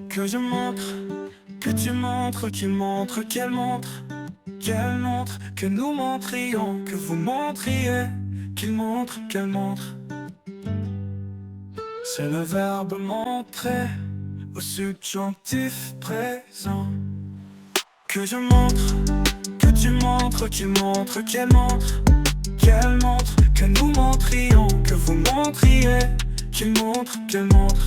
Que je montre, que tu montres, qu'il montre, qu'elle montre, que nous montrions, que vous montriez, qu'il montre, qu'elle montre. C'est le verbe montrer au subjonctif présent. Que je montre, que tu montres, qu'il montre, qu'elle montre, que nous montrions, que vous montriez, qu'il montre, qu'elle montre.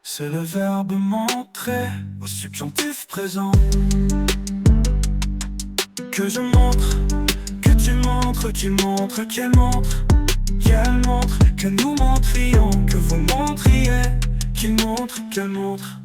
C'est le verbe montrer au subjonctif présent. Que je montre, que tu montres, qu'il montre, qu'elle montre, que nous montrions, que vous montriez, qu'il montre, qu'elle montre.